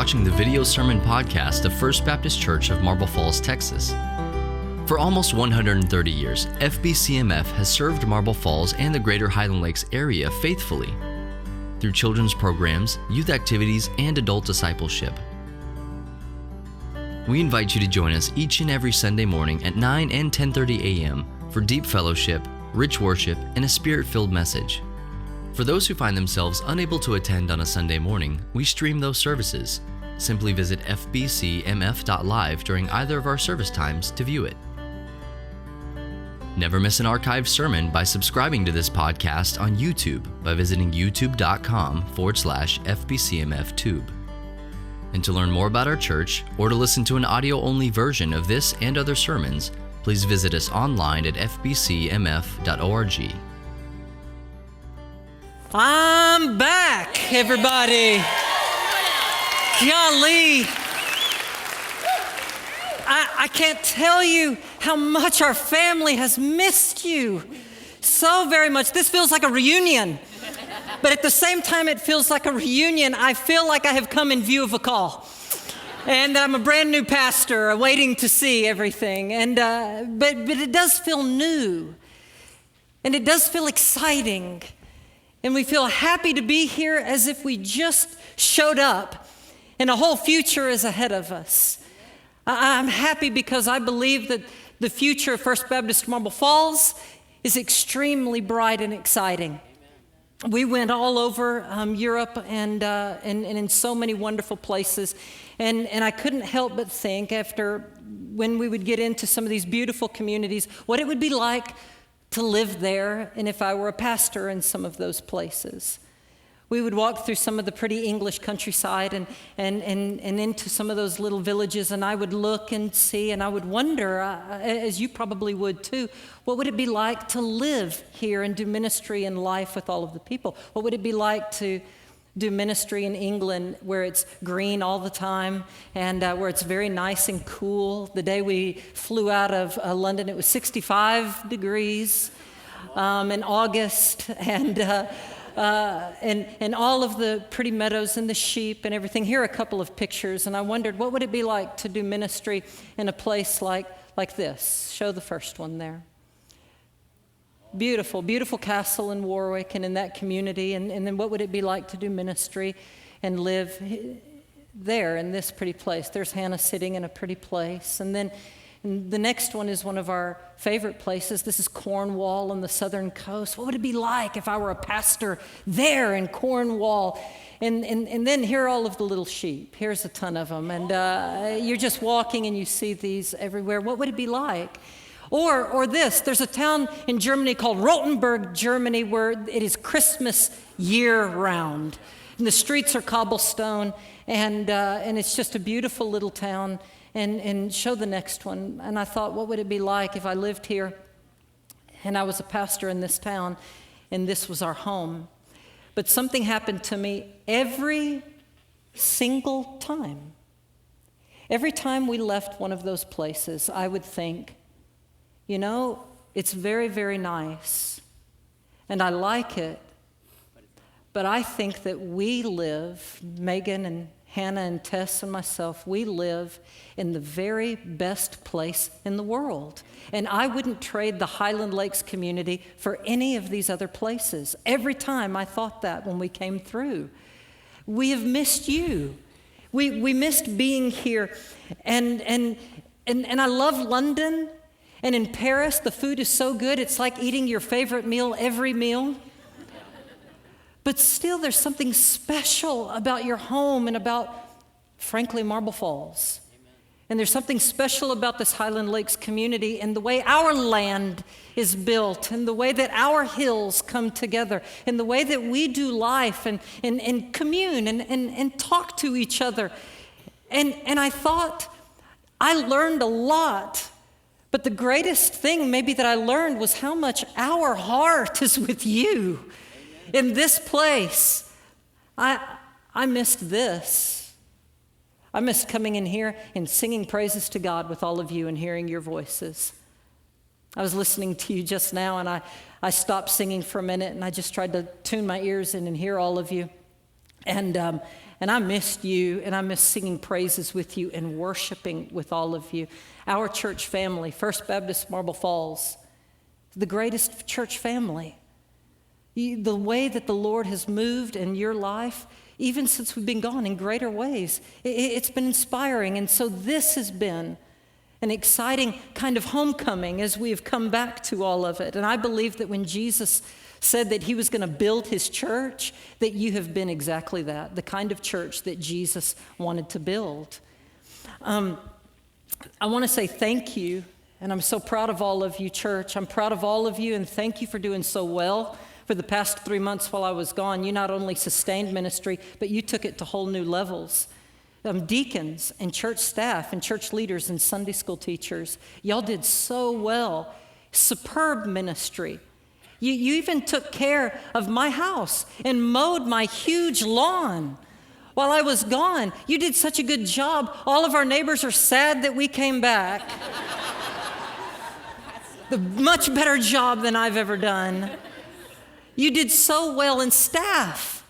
watching the video sermon podcast of First Baptist Church of Marble Falls, Texas. For almost 130 years, FBCMF has served Marble Falls and the greater Highland Lakes area faithfully through children's programs, youth activities, and adult discipleship. We invite you to join us each and every Sunday morning at 9 and 10:30 a.m. for deep fellowship, rich worship, and a spirit-filled message. For those who find themselves unable to attend on a Sunday morning, we stream those services. Simply visit fbcmf.live during either of our service times to view it. Never miss an archived sermon by subscribing to this podcast on YouTube by visiting youtube.com/FBCMFtube. And to learn more about our church or to listen to an audio-only version of this and other sermons, please visit us online at fbcmf.org. I'm back, everybody. Golly. I can't tell you how much our family has missed you so very much. This feels like a reunion, but at the same time it feels like a reunion. I feel like I have come in view of a call, and I'm a brand new pastor waiting to see everything. And but it does feel new, and it does feel exciting. And we feel happy to be here as if we just showed up and a whole future is ahead of us. I'm happy because I believe that the future of First Baptist Marble Falls is extremely bright and exciting. We went all over Europe and in so many wonderful places. And I couldn't help but think when we would get into some of these beautiful communities, what it would be like to live there, and if I were a pastor in some of those places. We would walk through some of the pretty English countryside and into some of those little villages, and I would look and see, and I would wonder, as you probably would too, what would it be like to live here and do ministry and life with all of the people? What would it be like to do ministry in England where it's green all the time and where it's very nice and cool? The day we flew out of London, it was 65 degrees in August, and all of the pretty meadows and the sheep and everything. Here are a couple of pictures, and I wondered, what would it be like to do ministry in a place like this? Show the first one there. Beautiful, beautiful castle in Warwick and in that community. And then what would it be like to do ministry and live there in this pretty place? There's Hannah sitting in a pretty place. And then the next one is one of our favorite places. This is Cornwall on the southern coast. What would it be like if I were a pastor there in Cornwall? And then here are all of the little sheep. Here's a ton of them. And you're just walking and you see these everywhere. What would it be like? Or this, there's a town in Germany called Rothenburg, Germany, where it is Christmas year-round. And the streets are cobblestone, and it's just a beautiful little town. And show the next one. And I thought, what would it be like if I lived here and I was a pastor in this town and this was our home? But something happened to me every single time. Every time we left one of those places, I would think, you know, it's very, very nice, and I like it, but I think that we live, Megan and Hannah and Tess and myself, we live in the very best place in the world. And I wouldn't trade the Highland Lakes community for any of these other places. Every time I thought that when we came through. We have missed you. We missed being here. And I love London. And in Paris, the food is so good, it's like eating your favorite meal every meal. But still, there's something special about your home and about, frankly, Marble Falls. Amen. And there's something special about this Highland Lakes community and the way our land is built and the way that our hills come together and the way that we do life and commune and talk to each other. And I thought, I learned a lot. But the greatest thing maybe that I learned was how much our heart is with you in this place. I missed this. I missed coming in here and singing praises to God with all of you and hearing your voices. I was listening to you just now, and I stopped singing for a minute, and I just tried to tune my ears in and hear all of you. And And I missed you, and I missed singing praises with you and worshiping with all of you. Our church family, First Baptist Marble Falls, the greatest church family. The way that the Lord has moved in your life, even since we've been gone, in greater ways, it's been inspiring. And so this has been an exciting kind of homecoming as we have come back to all of it. And I believe that when Jesus said that he was going to build his church, that you have been exactly that, the kind of church that Jesus wanted to build. I want to say thank you, and I'm so proud of all of you, church. I'm proud of all of you, and thank you for doing so well. For the past 3 months while I was gone, you not only sustained ministry, but you took it to whole new levels. Deacons and church staff and church leaders and Sunday school teachers, y'all did so well. Superb ministry. You even took care of my house and mowed my huge lawn while I was gone. You did such a good job. All of our neighbors are sad that we came back. The much better job than I've ever done. You did so well. And staff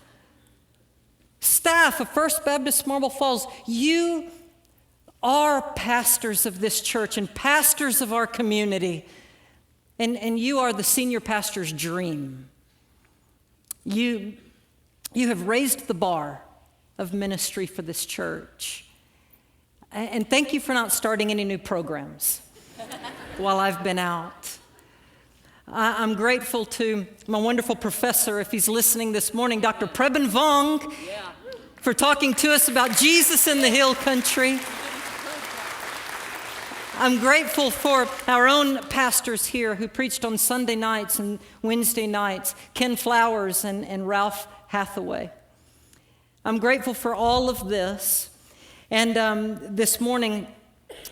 of First Baptist Marble Falls, you are pastors of this church and pastors of our community. And you are the senior pastor's dream. You have raised the bar of ministry for this church. And thank you for not starting any new programs while I've been out. I'm grateful to my wonderful professor, if he's listening this morning, Dr. Preben Vong, for talking to us about Jesus in the Hill Country. I'm grateful for our own pastors here who preached on Sunday nights and Wednesday nights, Ken Flowers and Ralph Hathaway. I'm grateful for all of this. And this morning,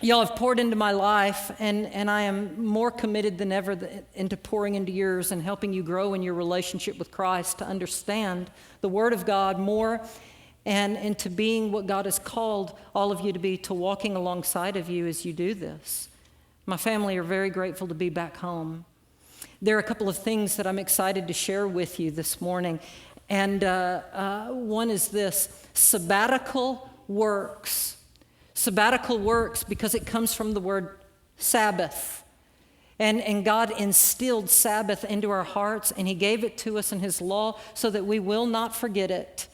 y'all have poured into my life, and I am more committed than ever into pouring into yours and helping you grow in your relationship with Christ to understand the Word of God more and to being what God has called all of you to be, to walking alongside of you as you do this. My family are very grateful to be back home. There are a couple of things that I'm excited to share with you this morning, and one is this: sabbatical works. Sabbatical works because it comes from the word Sabbath. And God instilled Sabbath into our hearts, and he gave it to us in his law so that we will not forget it.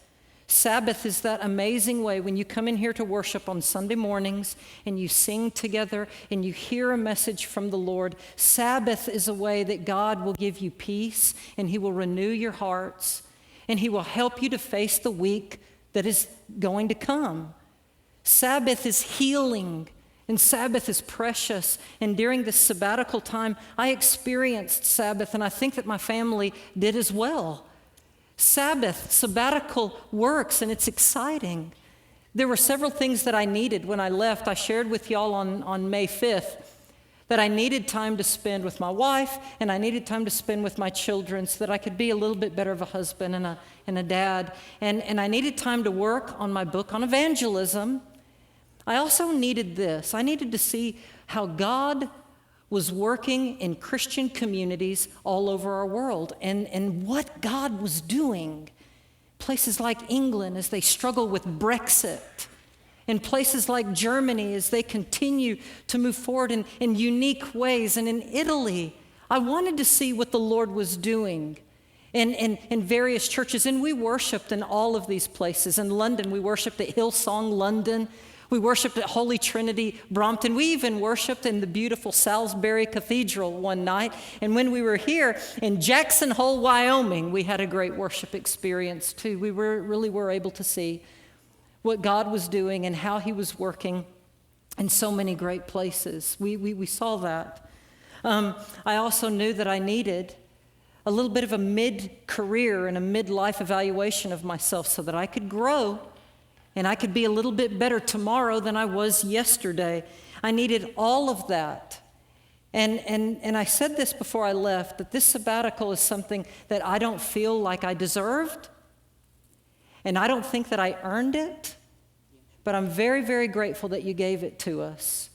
Sabbath is that amazing way when you come in here to worship on Sunday mornings and you sing together and you hear a message from the Lord. Sabbath is a way that God will give you peace, and he will renew your hearts, and he will help you to face the week that is going to come. Sabbath is healing, and Sabbath is precious. And during this sabbatical time, I experienced Sabbath, and I think that my family did as well. Sabbath, sabbatical works, and it's exciting. There were several things that I needed when I left. I shared with y'all on May 5th that I needed time to spend with my wife, and I needed time to spend with my children so that I could be a little bit better of a husband and a dad. And I needed time to work on my book on evangelism. I also needed this. I needed to see how God was working in Christian communities all over our world, and what God was doing. Places like England as they struggle with Brexit, and places like Germany as they continue to move forward in unique ways, and in Italy. I wanted to see what the Lord was doing in various churches, and we worshiped in all of these places. In London, we worshiped at Hillsong London. We worshiped at Holy Trinity, Brompton. We even worshiped in the beautiful Salisbury Cathedral one night. And when we were here in Jackson Hole, Wyoming, we had a great worship experience too. We really were able to see what God was doing and how he was working in so many great places. We saw that. I also knew that I needed a little bit of a mid-career and a mid-life evaluation of myself so that I could grow and I could be a little bit better tomorrow than I was yesterday. I needed all of that. And I said this before I left, that this sabbatical is something that I don't feel like I deserved, and I don't think that I earned it, but I'm very, very grateful that you gave it to us.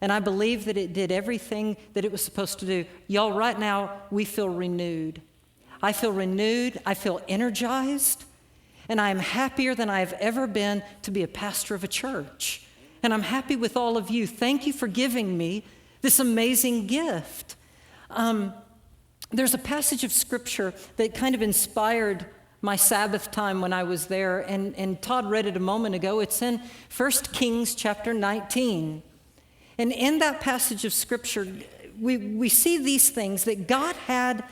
And I believe that it did everything that it was supposed to do. Y'all, right now, we feel renewed. I feel renewed. I feel energized. And I am happier than I have ever been to be a pastor of a church. And I'm happy with all of you. Thank you for giving me this amazing gift. There's a passage of Scripture that kind of inspired my Sabbath time when I was there, and Todd read it a moment ago. It's in 1 Kings chapter 19. And in that passage of Scripture, we see these things, that God had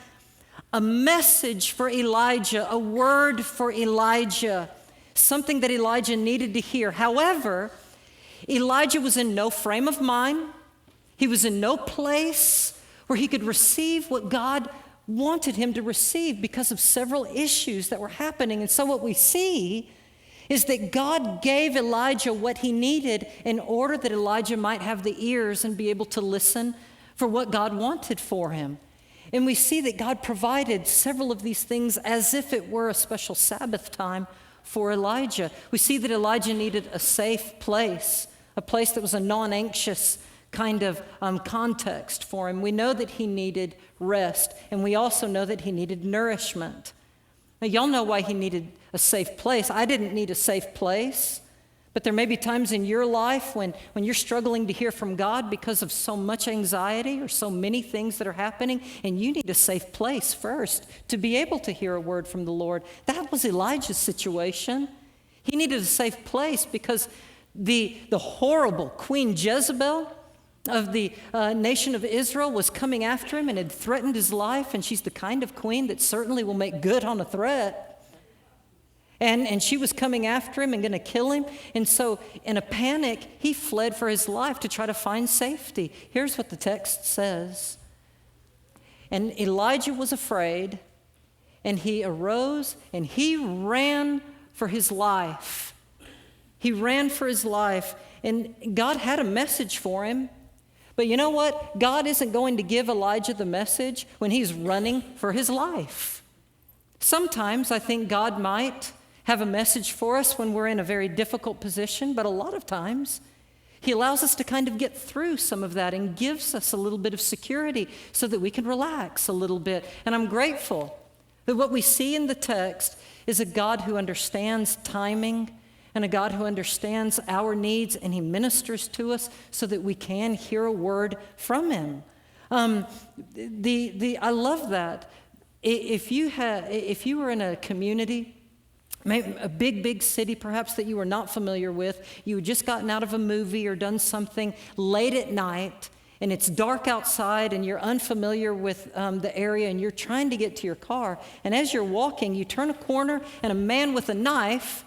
a message for Elijah, a word for Elijah, something that Elijah needed to hear. However, Elijah was in no frame of mind. He was in no place where he could receive what God wanted him to receive because of several issues that were happening. And so what we see is that God gave Elijah what he needed in order that Elijah might have the ears and be able to listen for what God wanted for him. And we see that God provided several of these things as if it were a special Sabbath time for Elijah. We see that Elijah needed a safe place, a place that was a non-anxious kind of context for him. We know that he needed rest, and we also know that he needed nourishment. Now, y'all know why he needed a safe place. I didn't need a safe place, but there may be times in your life when you're struggling to hear from God because of so much anxiety or so many things that are happening, and you need a safe place first to be able to hear a word from the Lord. That was Elijah's situation. He needed a safe place because the horrible Queen Jezebel of the nation of Israel was coming after him and had threatened his life, and she's the kind of queen that certainly will make good on a threat. And she was coming after him and going to kill him. And so in a panic, he fled for his life to try to find safety. Here's what the text says. And Elijah was afraid, and he arose and he ran for his life. He ran for his life, and God had a message for him. But you know what? God isn't going to give Elijah the message when he's running for his life. Sometimes I think God might have a message for us when we're in a very difficult position, but a lot of times he allows us to kind of get through some of that and gives us a little bit of security so that we can relax a little bit. And I'm grateful that what we see in the text is a God who understands timing and a God who understands our needs, and he ministers to us so that we can hear a word from him. I love that. If you were in a community, maybe a big city perhaps that you were not familiar with, you had just gotten out of a movie or done something late at night, and it's dark outside and you're unfamiliar with the area, and you're trying to get to your car, and as you're walking, you turn a corner and a man with a knife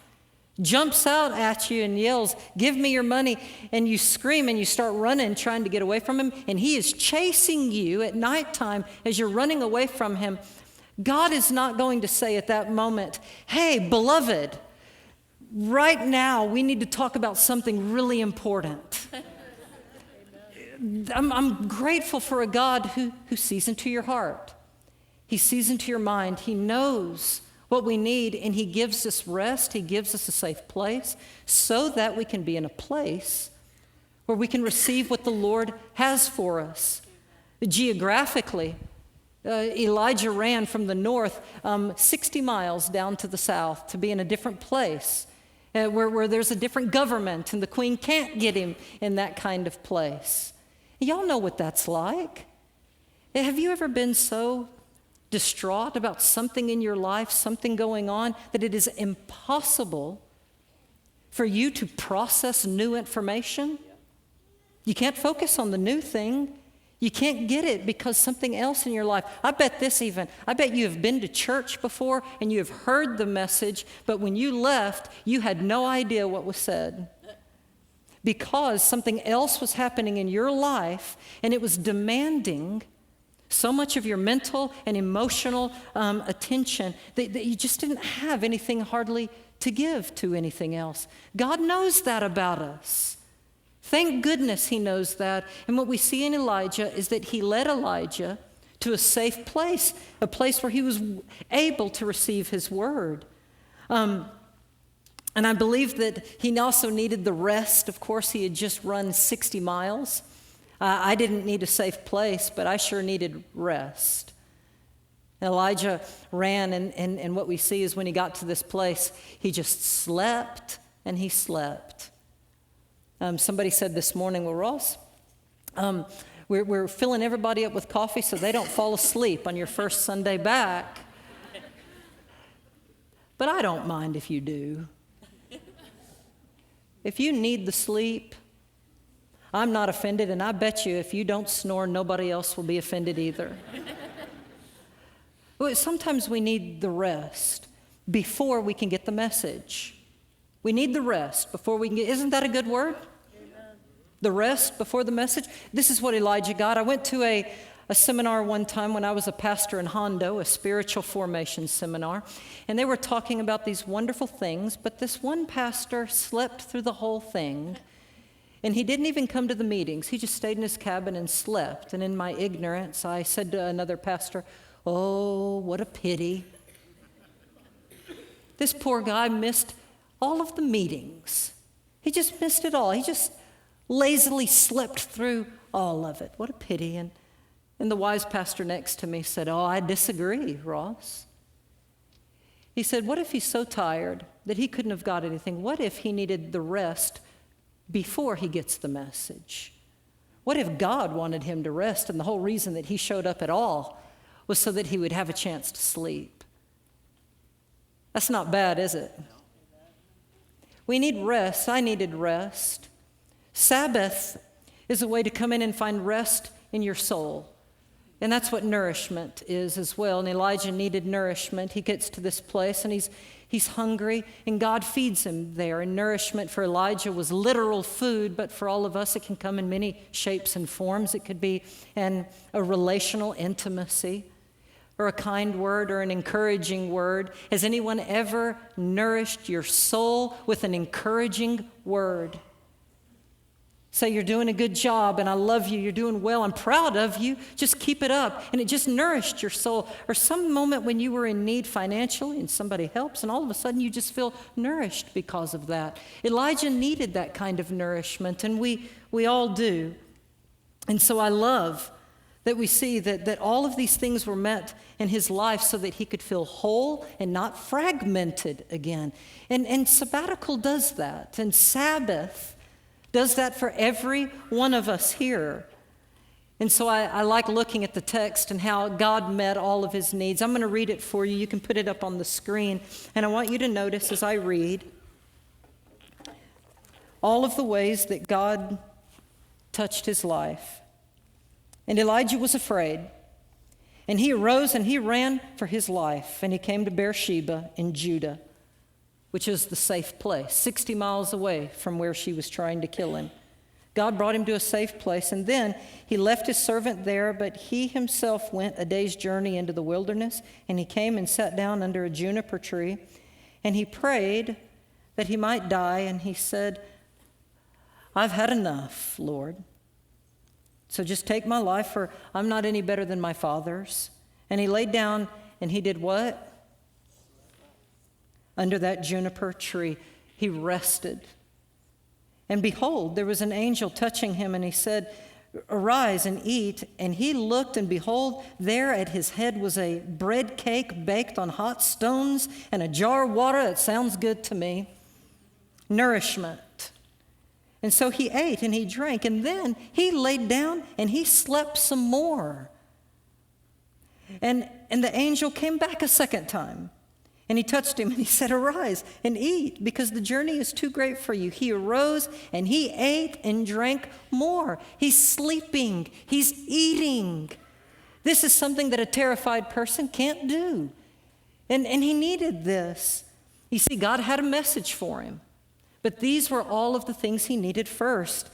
jumps out at you and yells, "Give me your money," and you scream and you start running trying to get away from him, and he is chasing you at nighttime as you're running away from him. God is not going to say at that moment, "Hey, beloved, right now we need to talk about something really important." I'm grateful for a God who sees into your heart. He sees into your mind. He knows what we need, and he gives us rest. He gives us a safe place so that we can be in a place where we can receive what the Lord has for us. Geographically, Elijah ran from the north 60 miles down to the south to be in a different place where there's a different government, and the queen can't get him in that kind of place. Y'all know what that's like. Have you ever been so distraught about something in your life, something going on, that it is impossible for you to process new information? You can't focus on the new thing. You can't get it because something else in your life. I bet you have been to church before and you have heard the message, but when you left, you had no idea what was said because something else was happening in your life, and it was demanding so much of your mental and emotional attention that you just didn't have anything hardly to give to anything else. God knows that about us. Thank goodness he knows that. And what we see in Elijah is that he led Elijah to a safe place, a place where he was able to receive his word. And I believe that he also needed the rest. Of course, he had just run 60 miles. I didn't need a safe place, but I sure needed rest. Elijah ran, and what we see is when he got to this place, he just slept and he slept. Somebody said this morning, well, Ross, we're filling everybody up with coffee so they don't fall asleep on your first Sunday back. But I don't mind if you do. If you need the sleep, I'm not offended, and I bet you if you don't snore, nobody else will be offended either. Well, sometimes we need the rest before we can get the message. We need the rest before we can get, isn't that a good word? Amen. The rest before the message. This is what Elijah got. I went to a seminar one time when I was a pastor in Hondo, a spiritual formation seminar, and they were talking about these wonderful things, but this one pastor slept through the whole thing, and he didn't even come to the meetings. He just stayed in his cabin and slept, and in my ignorance, I said to another pastor, "Oh, what a pity. This poor guy missed all of the meetings. He just missed it all. He just lazily slept through all of it. What a pity." And the wise pastor next to me said, "Oh, I disagree, Ross." He said, "What if he's so tired that he couldn't have got anything? What if he needed the rest before he gets the message? What if God wanted him to rest, and the whole reason that he showed up at all was so that he would have a chance to sleep?" That's not bad, is it? We need rest. I needed rest. Sabbath is a way to come in and find rest in your soul. And that's what nourishment is as well. And Elijah needed nourishment. He gets to this place and he's hungry, and God feeds him there. And nourishment for Elijah was literal food, but for all of us it can come in many shapes and forms. It could be a relational intimacy, or a kind word, or an encouraging word. Has anyone ever nourished your soul with an encouraging word? Say, "You're doing a good job, and I love you, you're doing well, I'm proud of you, just keep it up." And it just nourished your soul. Or some moment when you were in need financially and somebody helps, and all of a sudden you just feel nourished because of that. Elijah needed that kind of nourishment, and we all do. And so I love that we see that all of these things were met in his life so that he could feel whole and not fragmented again. And Sabbatical does that, and Sabbath does that for every one of us here. And so I like looking at the text and how God met all of his needs. I'm going to read it for you. You can put it up on the screen. And I want you to notice as I read all of the ways that God touched his life. "And Elijah was afraid, and he arose and he ran for his life, and he came to Beersheba in Judah," which is the safe place, 60 miles away from where she was trying to kill him. God brought him to a safe place, and then he left his servant there, but he himself went a day's journey into the wilderness, and he came and sat down under a juniper tree, and he prayed that he might die, and he said, "I've had enough, Lord. So just take my life, for I'm not any better than my fathers." And he laid down, and he did what? Under that juniper tree, he rested. And behold, there was an angel touching him, and he said, "Arise and eat." And he looked, and behold, there at his head was a bread cake baked on hot stones and a jar of water. That sounds good to me. Nourishment. And so he ate and he drank, and then he laid down and he slept some more. And the angel came back a second time. And he touched him and he said, "Arise and eat, because the journey is too great for you." He arose and he ate and drank more. He's sleeping. He's eating. This is something that a terrified person can't do. And he needed this. You see, God had a message for him. But these were all of the things he needed first.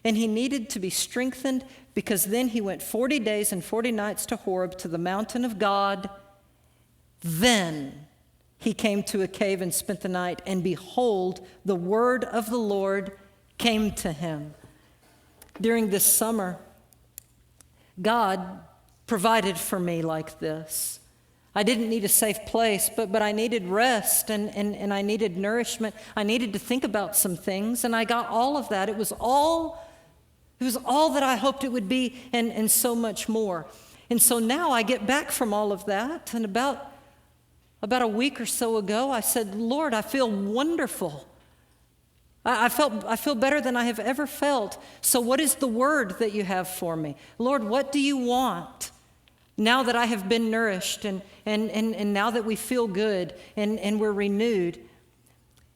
And he needed to be strengthened, because then he went 40 days and 40 nights to Horeb, to the mountain of God. Then he came to a cave and spent the night, and behold, the word of the Lord came to him. During this summer, God provided for me like this. I didn't need a safe place, but I needed rest and I needed nourishment. I needed to think about some things, and I got all of that. It was all that I hoped it would be, and so much more. And so now I get back from all of that, and about a week or so ago, I said, Lord, I feel wonderful. I feel better than I have ever felt. So what is the word that you have for me? Lord, what do you want? Now that I have been nourished and now that we feel good and we're renewed.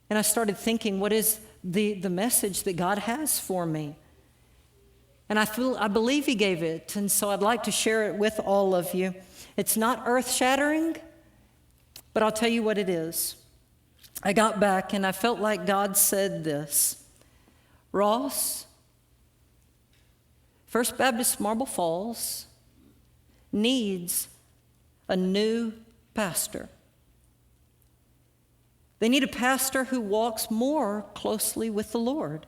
And I started thinking, what is the message that God has for me? And I believe he gave it. And so I'd like to share it with all of you. It's not earth-shattering, but I'll tell you what it is. I got back and I felt like God said this. Ross, First Baptist Marble Falls needs a new pastor. They need a pastor who walks more closely with the Lord.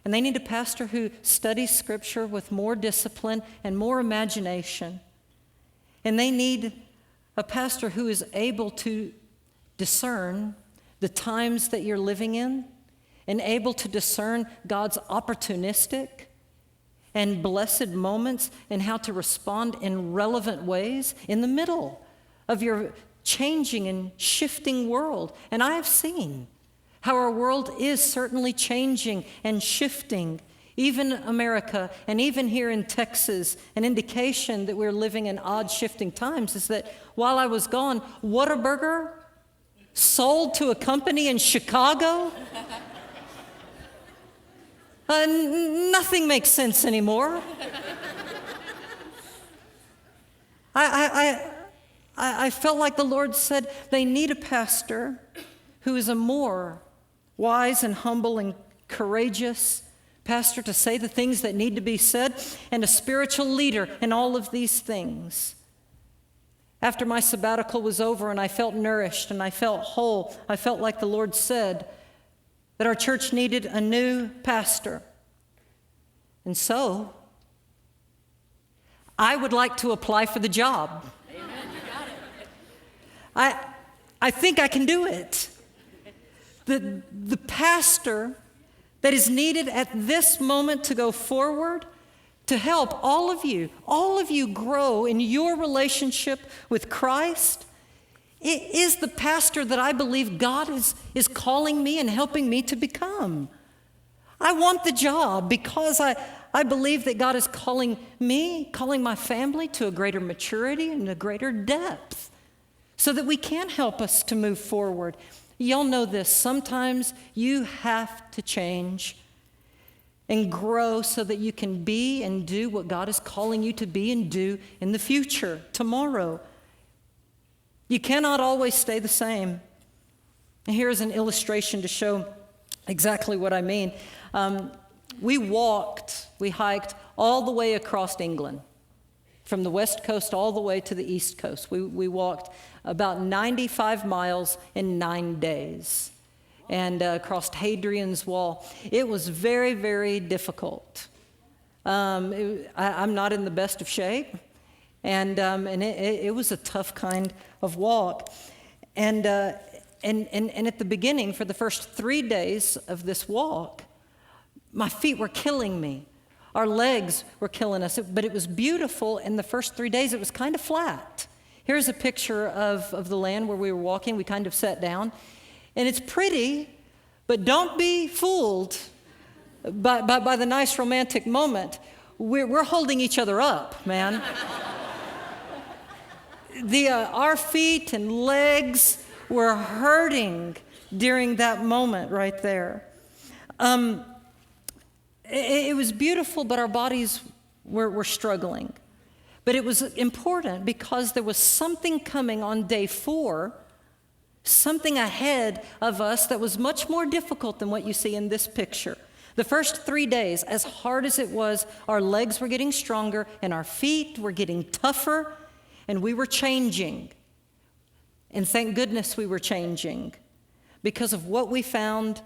And they need a pastor who studies Scripture with more discipline and more imagination. And they need a pastor who is able to discern the times that you're living in and able to discern God's opportunistic and blessed moments and how to respond in relevant ways in the middle of your changing and shifting world. And I have seen how our world is certainly changing and shifting, even America, and even here in Texas. An indication that we're living in odd shifting times is that while I was gone, Whataburger sold to a company in Chicago. Nothing makes sense anymore. I felt like the Lord said they need a pastor who is a more wise and humble and courageous pastor to say the things that need to be said, and a spiritual leader in all of these things. After my sabbatical was over and I felt nourished and I felt whole, I felt like the Lord said that our church needed a new pastor. And so, I would like to apply for the job. Amen, you got it. I think I can do it. The pastor that is needed at this moment to go forward to help all of you grow in your relationship with Christ, it is the pastor that I believe God is calling me and helping me to become. I want the job because I believe that God is calling me, calling my family to a greater maturity and a greater depth so that we can help us to move forward. Y'all know this. Sometimes you have to change and grow so that you can be and do what God is calling you to be and do in the future, tomorrow. You cannot always stay the same. And here's an illustration to show exactly what I mean. We hiked all the way across England, from the west coast all the way to the east coast. We walked about 95 miles in 9 days and crossed Hadrian's Wall. It was very, very difficult. I'm not in the best of shape, and it was a tough kind of walk. And at the beginning, for the first 3 days of this walk, my feet were killing me. Our legs were killing us, but it was beautiful. In the first 3 days, it was kind of flat. Here's a picture of the land where we were walking. We kind of sat down. And it's pretty, but don't be fooled by the nice romantic moment. We're holding each other up, man. Our feet and legs were hurting during that moment right there. It was beautiful, but our bodies were struggling. But it was important because there was something coming on day 4, something ahead of us that was much more difficult than what you see in this picture. The first 3 days, as hard as it was, our legs were getting stronger and our feet were getting tougher, and we were changing. And thank goodness we were changing because of what we found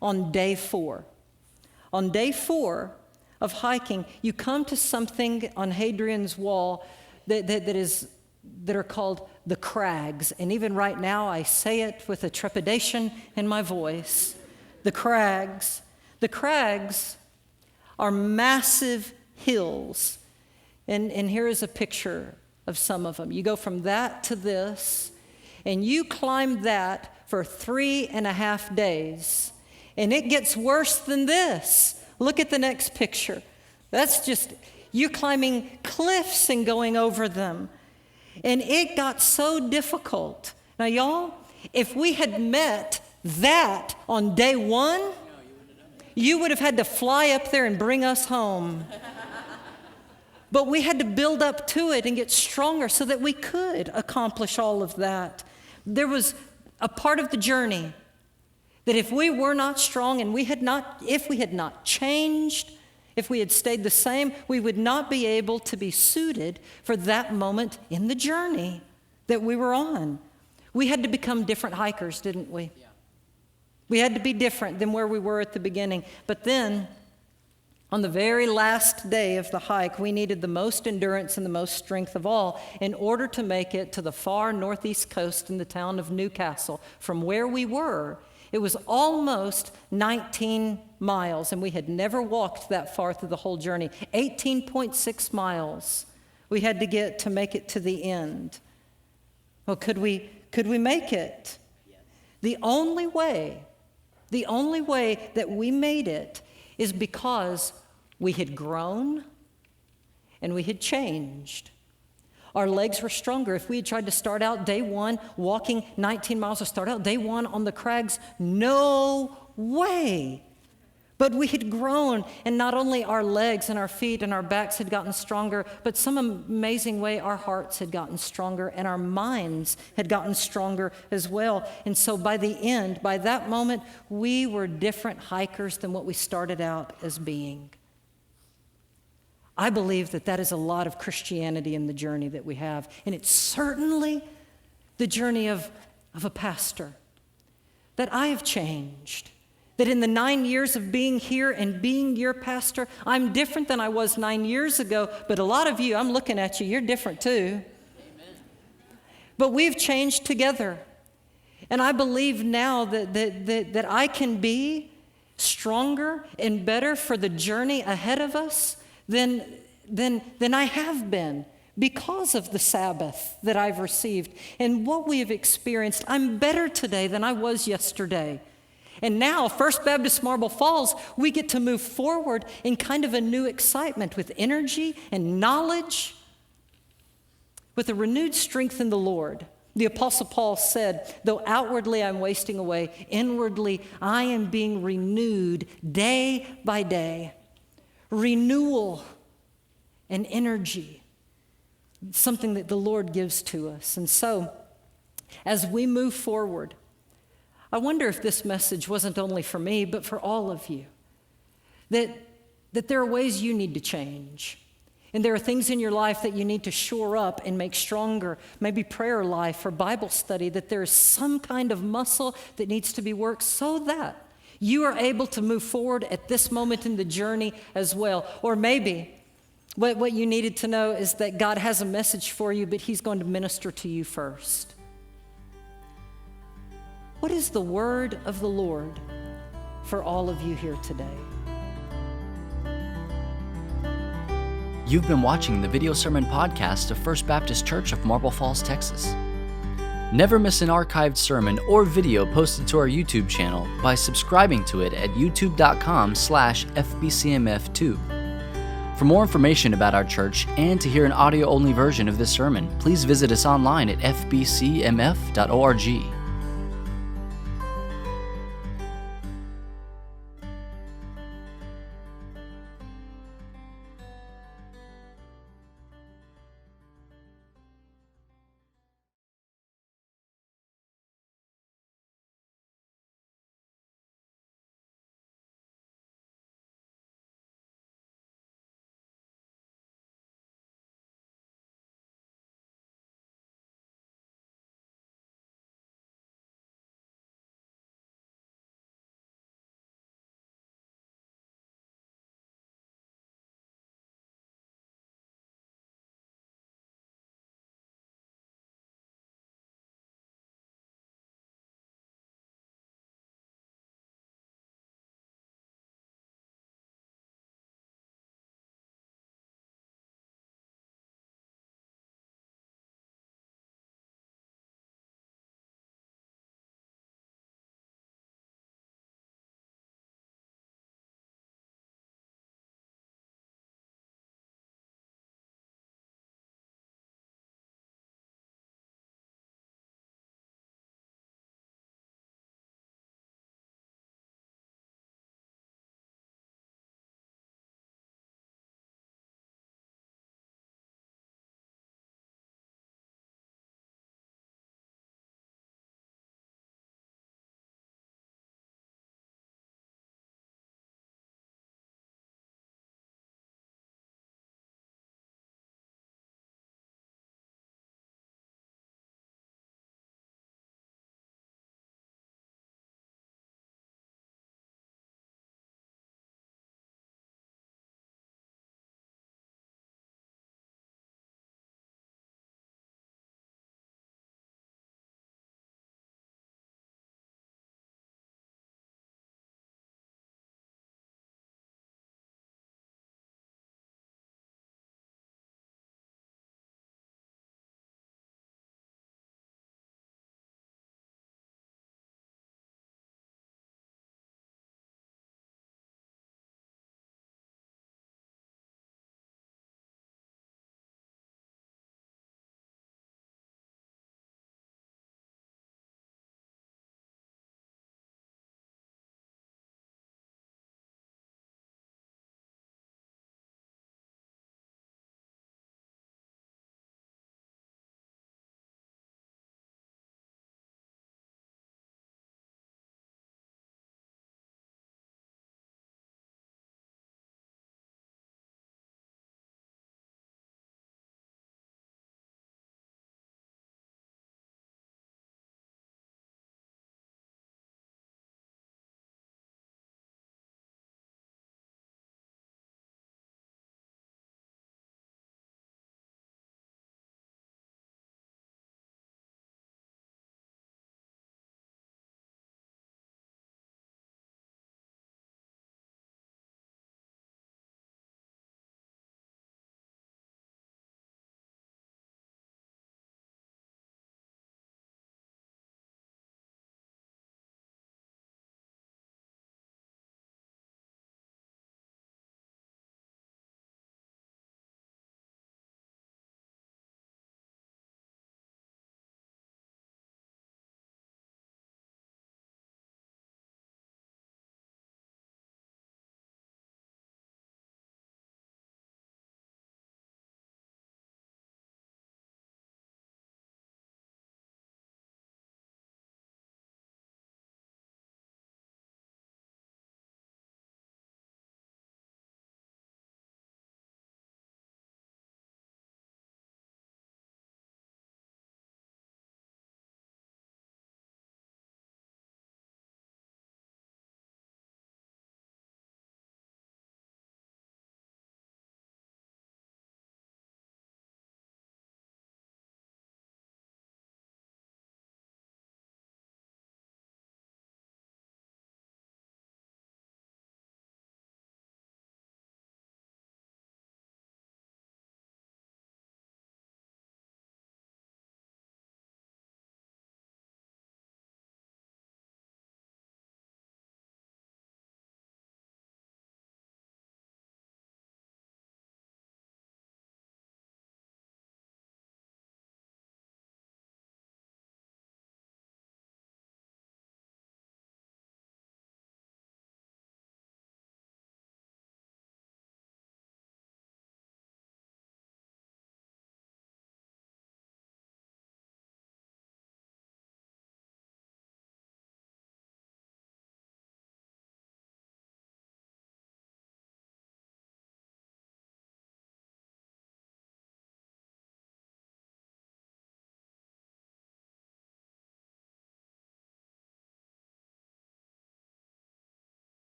on day 4. On day 4 of hiking, you come to something on Hadrian's Wall that are called the crags. And even right now, I say it with a trepidation in my voice. The crags. The crags are massive hills. And here is a picture of some of them. You go from that to this, and you climb that for 3.5 days. And it gets worse than this. Look at the next picture. That's just, you climbing cliffs and going over them. And it got so difficult. Now, y'all, if we had met that on day one, you would have had to fly up there and bring us home. But we had to build up to it and get stronger so that we could accomplish all of that. There was a part of the journey that if we were not strong and if we had not changed, if we had stayed the same, we would not be able to be suited for that moment in the journey that we were on. We had to become different hikers, didn't we? Yeah. We had to be different than where we were at the beginning. But then, on the very last day of the hike, we needed the most endurance and the most strength of all in order to make it to the far northeast coast in the town of Newcastle. From where we were, it was almost 19 miles, and we had never walked that far through the whole journey. 18.6 miles we had to get to make it to the end. Well, could we make it? Yes. The only way that we made it is because we had grown and we had changed. Our legs were stronger. If we had tried to start out day one walking 19 miles or start out day one on the crags, no way. But we had grown, and not only our legs and our feet and our backs had gotten stronger, but some amazing way our hearts had gotten stronger and our minds had gotten stronger as well. And so by the end, by that moment, we were different hikers than what we started out as being. I believe that is a lot of Christianity in the journey that we have. And it's certainly the journey of a pastor, that I have changed. That in the 9 years of being here and being your pastor, I'm different than I was 9 years ago. But a lot of you, I'm looking at you, you're different too. Amen. But we've changed together. And I believe now that I can be stronger and better for the journey ahead of us than I have been because of the Sabbath that I've received and what we have experienced. I'm better today than I was yesterday. And now, First Baptist Marble Falls, we get to move forward in kind of a new excitement with energy and knowledge, with a renewed strength in the Lord. The Apostle Paul said, though outwardly I'm wasting away, inwardly I am being renewed day by day. Renewal and energy, something that the Lord gives to us. And so, as we move forward, I wonder if this message wasn't only for me, but for all of you, that there are ways you need to change. And there are things in your life that you need to shore up and make stronger, maybe prayer life or Bible study, that there is some kind of muscle that needs to be worked so that you are able to move forward at this moment in the journey as well. Or maybe what you needed to know is that God has a message for you, but He's going to minister to you first. What is the word of the Lord for all of you here today? You've been watching the video sermon podcast of First Baptist Church of Marble Falls, Texas. Never miss an archived sermon or video posted to our YouTube channel by subscribing to it at youtube.com/FBCMF2. For more information about our church and to hear an audio-only version of this sermon, please visit us online at fbcmf.org.